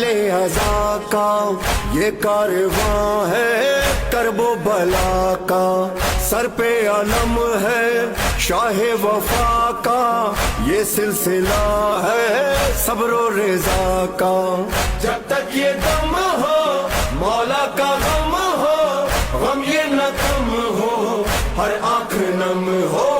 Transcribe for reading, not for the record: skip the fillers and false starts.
ازا کا یہ کارواں ہے کرب و بلا کا، سر پہ علم ہے شاہ وفا کا، یہ سلسلہ ہے صبر و رضا کا، جب تک یہ دم ہو مولا کا غم ہو، غم یہ نہ کم ہو، ہر آنکھ نم ہو